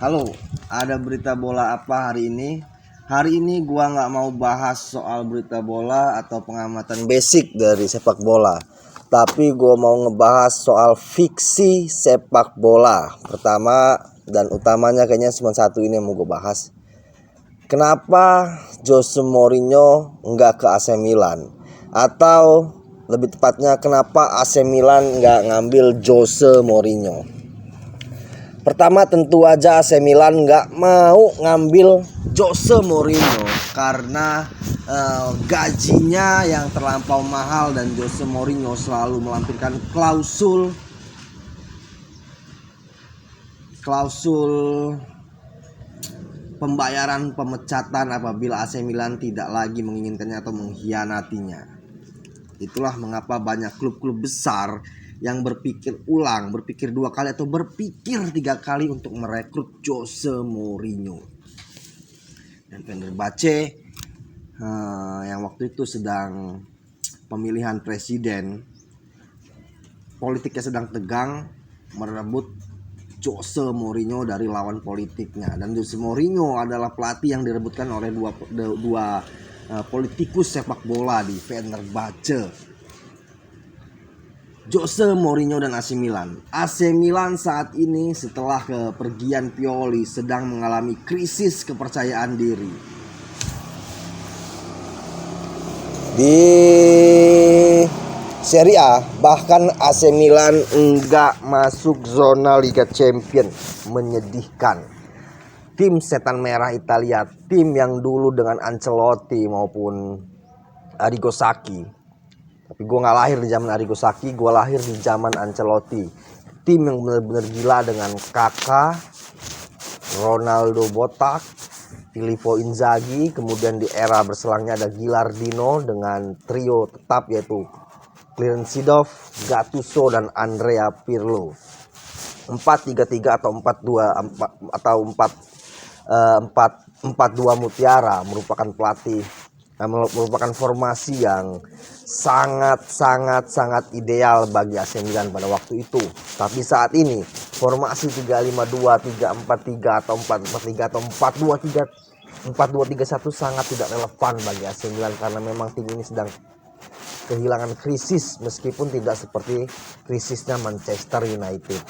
Halo, ada berita bola apa hari ini? Hari ini gua nggak mau bahas soal berita bola atau pengamatan basic dari sepak bola, tapi gua mau ngebahas soal fiksi sepak bola. Pertama dan utamanya kayaknya cuma satu ini yang mau gue bahas. Kenapa Jose Mourinho nggak ke AC Milan? Atau lebih tepatnya kenapa AC Milan nggak ngambil Jose Mourinho? Pertama tentu aja AC Milan nggak mau ngambil Jose Mourinho karena gajinya yang terlampau mahal dan Jose Mourinho selalu melampirkan klausul pembayaran pemecatan apabila AC Milan tidak lagi menginginkannya atau mengkhianatinya. Itulah mengapa banyak klub-klub besar yang berpikir dua kali atau berpikir 3 kali untuk merekrut Jose Mourinho. Dan Fenerbahce yang waktu itu sedang pemilihan presiden, politiknya sedang tegang, merebut Jose Mourinho dari lawan politiknya. Dan Jose Mourinho adalah pelatih yang direbutkan oleh dua politikus sepak bola di Fenerbahce. Jose Mourinho dan AC Milan. AC Milan saat ini setelah kepergian Pioli sedang mengalami krisis kepercayaan diri. Di Serie A bahkan AC Milan enggak masuk zona Liga Champions. Menyedihkan. Tim setan merah Italia, tim yang dulu dengan Ancelotti maupun Arrigo Sacchi. Tapi gue gak lahir di zaman Arrigo Sacchi, gue lahir di zaman Ancelotti. Tim yang benar-benar gila dengan Kakak, Ronaldo botak, Filippo Inzaghi. Kemudian di era berselangnya ada Gilardino dengan trio tetap yaitu Clarence Seedorf, Gattuso, dan Andrea Pirlo. 4-3-3 atau 4-2 atau 4-4-2 Mutiara merupakan merupakan formasi yang sangat ideal bagi AC Milan pada waktu itu. Tapi saat ini formasi 3-5-2, 3-4-3 atau 4-4-3 atau 4-2-3-1 sangat tidak relevan bagi AC Milan karena memang tim ini sedang kehilangan krisis meskipun tidak seperti krisisnya Manchester United.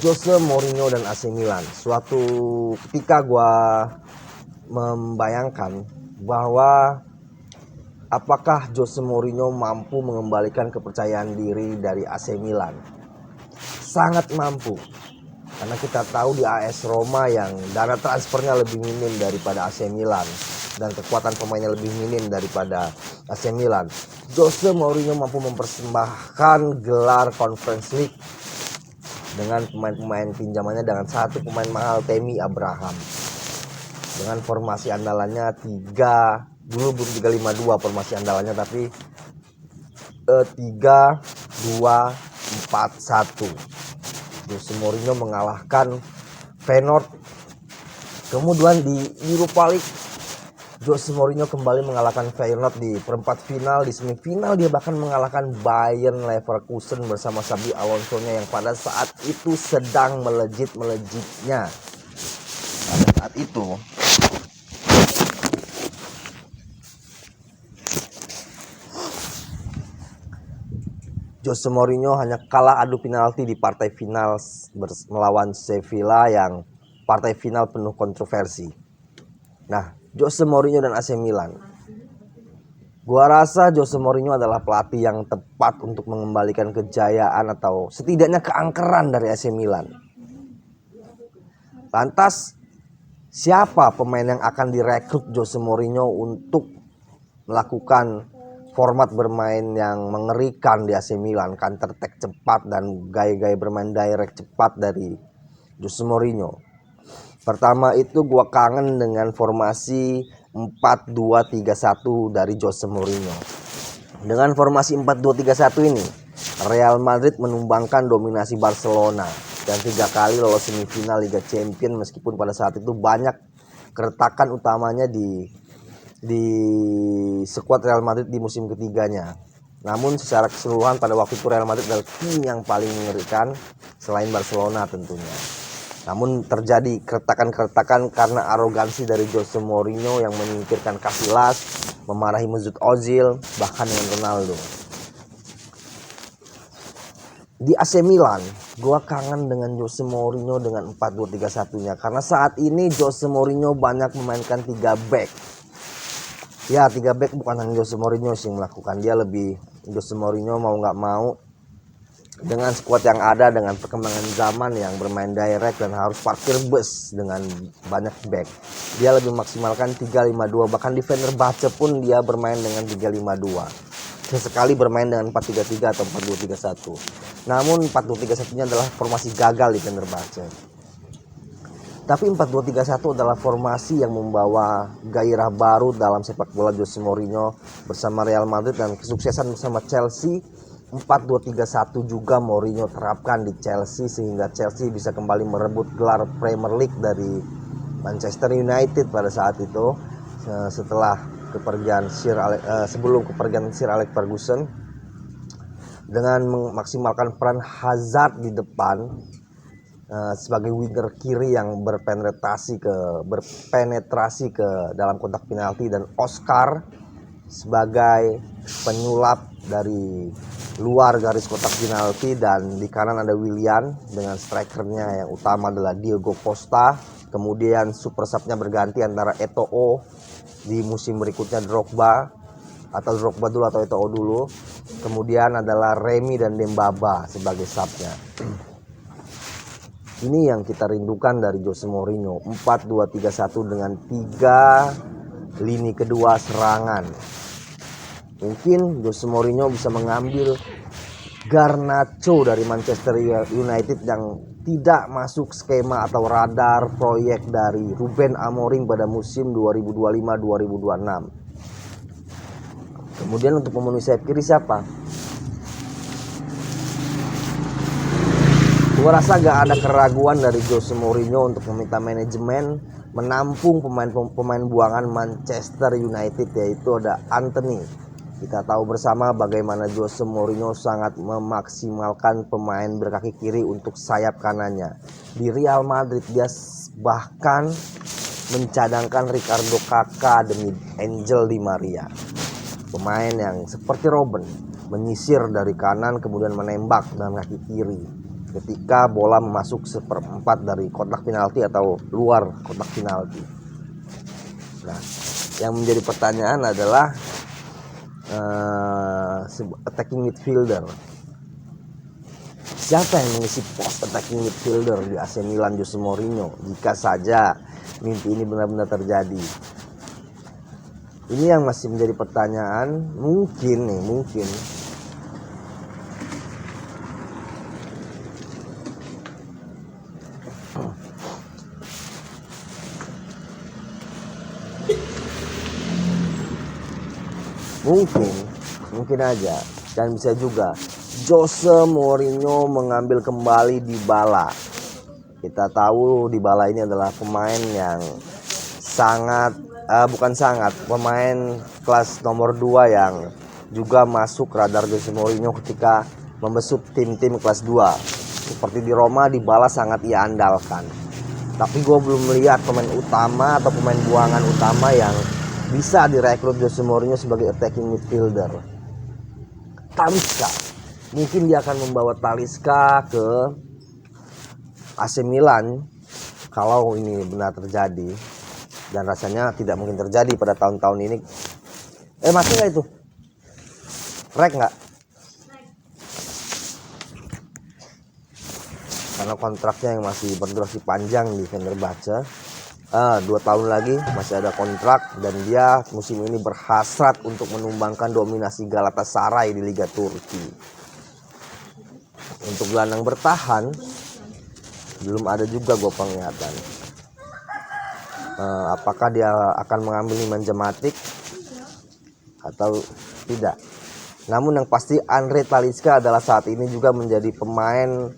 Jose Mourinho dan AC Milan. Suatu ketika gue membayangkan bahwa apakah Jose Mourinho mampu mengembalikan kepercayaan diri dari AC Milan. Sangat mampu. Karena kita tahu di AS Roma yang dana transfernya lebih minim daripada AC Milan dan kekuatan pemainnya lebih minim daripada AC Milan. Jose Mourinho mampu mempersembahkan gelar Conference League dengan pemain-pemain pinjamannya dengan satu pemain mahal, Tammy Abraham. Dengan formasi andalannya dulu belum 3-5-2 formasi andalannya, tapi 3-2-4-1. Jose Mourinho mengalahkan Feyenoord. Kemudian di Europa League Jose Mourinho kembali mengalahkan Feyenoord di perempat final. Di semifinal dia bahkan mengalahkan Bayern Leverkusen bersama Xabi Alonso-nya yang pada saat itu sedang melejitnya. Pada saat itu Jose Mourinho hanya kalah adu penalti di partai final melawan Sevilla yang partai final penuh kontroversi. Nah, Jose Mourinho dan AC Milan. Gua rasa Jose Mourinho adalah pelatih yang tepat untuk mengembalikan kejayaan atau setidaknya keangkeran dari AC Milan. Lantas, siapa pemain yang akan direkrut Jose Mourinho untuk melakukan format bermain yang mengerikan di AC Milan, counter attack cepat dan gaya-gaya bermain direct cepat dari Jose Mourinho? Pertama itu gue kangen dengan formasi 4-2-3-1 dari Jose Mourinho. Dengan formasi 4-2-3-1 ini, Real Madrid menumbangkan dominasi Barcelona dan 3 kali lolos semifinal Liga Champions meskipun pada saat itu banyak keretakan utamanya di skuad Real Madrid di musim ketiganya. Namun secara keseluruhan pada waktu itu Real Madrid adalah tim yang paling mengerikan selain Barcelona tentunya. Namun terjadi keretakan-keretakan karena arogansi dari Jose Mourinho yang menyingkirkan Casillas, memarahi Mesut Ozil, bahkan dengan Ronaldo. Di AC Milan, gue kangen dengan Jose Mourinho dengan 4-2-3-1-nya. Karena saat ini Jose Mourinho banyak memainkan 3 back. Ya 3 back bukan hanya Jose Mourinho sih yang melakukan. Dia lebih, Jose Mourinho mau gak mau dengan skuad yang ada, dengan perkembangan zaman yang bermain direct dan harus parkir bus dengan banyak back, dia lebih maksimalkan 3-5-2. Bahkan di Fenerbahce pun dia bermain dengan 3-5-2, sesekali bermain dengan 4-3-3 atau 4-2-3-1. Namun 4-2-3-1 nya adalah formasi gagal di Fenerbahce. Tapi 4-2-3-1 adalah formasi yang membawa gairah baru dalam sepak bola Jose Mourinho bersama Real Madrid, dan kesuksesan bersama Chelsea. 4-2-3-1 juga Mourinho terapkan di Chelsea sehingga Chelsea bisa kembali merebut gelar Premier League dari Manchester United pada saat itu, setelah kepergian sebelum kepergian Sir Alex Ferguson. Dengan memaksimalkan peran Hazard di depan sebagai winger kiri yang berpenetrasi ke dalam kotak penalti, dan Oscar sebagai penyulap dari luar garis kotak penalti, dan di kanan ada Willian dengan strikernya yang utama adalah Diego Costa. Kemudian super subnya berganti antara Eto'o, di musim berikutnya Drogba dulu atau Eto'o dulu. Kemudian adalah Remy dan Dembaba sebagai subnya. Ini yang kita rindukan dari Jose Mourinho, 4-2-3-1 dengan 3 lini kedua serangan. Mungkin Jose Mourinho bisa mengambil Garnacho dari Manchester United yang tidak masuk skema atau radar proyek dari Ruben Amorim pada musim 2025-2026. Kemudian untuk memenuhi sayap kiri siapa? Gue rasa gak ada keraguan dari Jose Mourinho untuk meminta manajemen menampung pemain buangan Manchester United, yaitu ada Anthony. Kita tahu bersama bagaimana Jose Mourinho sangat memaksimalkan pemain berkaki kiri untuk sayap kanannya. Di Real Madrid dia bahkan mencadangkan Ricardo Kakak demi Angel Di Maria, pemain yang seperti Robben, menyisir dari kanan kemudian menembak dengan kaki kiri ketika bola masuk 1/4 dari kotak penalti atau luar kotak penalti. Nah, yang menjadi pertanyaan adalah attacking midfielder. Siapa yang mengisi pos attacking midfielder di AC Milan Jose Mourinho jika saja mimpi ini benar-benar terjadi? Ini yang masih menjadi pertanyaan. Mungkin aja, dan bisa juga Jose Mourinho mengambil kembali Dybala. Kita tahu Dybala ini adalah pemain yang pemain kelas nomor 2 yang juga masuk radar Jose Mourinho ketika membesut tim-tim kelas 2. Seperti di Roma, Dybala sangat ia andalkan. Tapi gue belum melihat pemain utama atau pemain buangan utama yang bisa direkrut Jose Mourinho sebagai attacking midfielder. Talisca, mungkin dia akan membawa Talisca ke AC Milan kalau ini benar terjadi, dan rasanya tidak mungkin terjadi pada tahun-tahun ini. Masih nggak itu? Rek nggak? Karena kontraknya yang masih berdurasi panjang di Fenerbahce. 2 tahun lagi masih ada kontrak, dan dia musim ini berhasrat untuk menumbangkan dominasi Galatasaray di Liga Turki. Untuk gelandang bertahan belum ada juga gue penglihatan. Apakah dia akan mengambil Nemanja Matic atau tidak? Namun yang pasti Andre Talisca adalah saat ini juga menjadi pemain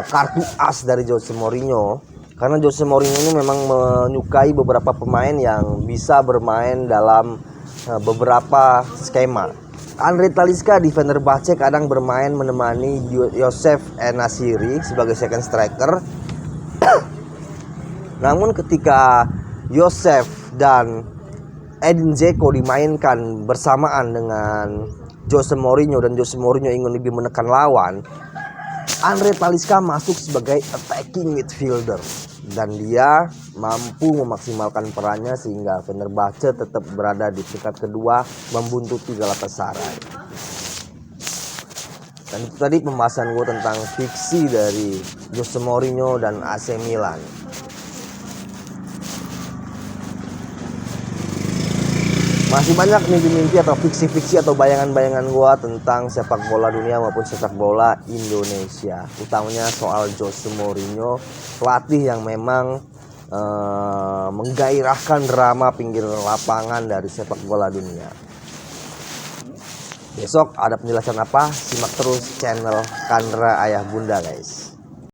kartu as dari Jose Mourinho. Karena Jose Mourinho ini memang menyukai beberapa pemain yang bisa bermain dalam beberapa skema. Andre Talisca di Fenerbahce kadang bermain menemani Josef En-Nesyri sebagai second striker. Namun ketika Josef dan Edin Dzeko dimainkan bersamaan dengan Jose Mourinho dan Jose Mourinho ingin lebih menekan lawan, Andre Talisca masuk sebagai attacking midfielder dan dia mampu memaksimalkan perannya sehingga Fenerbahce tetap berada di peringkat kedua membuntuti Galatasaray. Dan itu tadi pembahasan gue tentang fiksi dari Jose Mourinho dan AC Milan. Masih banyak mimpi-mimpi atau fiksi-fiksi atau bayangan-bayangan gue tentang sepak bola dunia maupun sepak bola Indonesia. Utamanya soal Jose Mourinho, pelatih yang memang menggairahkan drama pinggir lapangan dari sepak bola dunia. Besok ada penjelasan apa? Simak terus channel Kandra Ayah Bunda guys.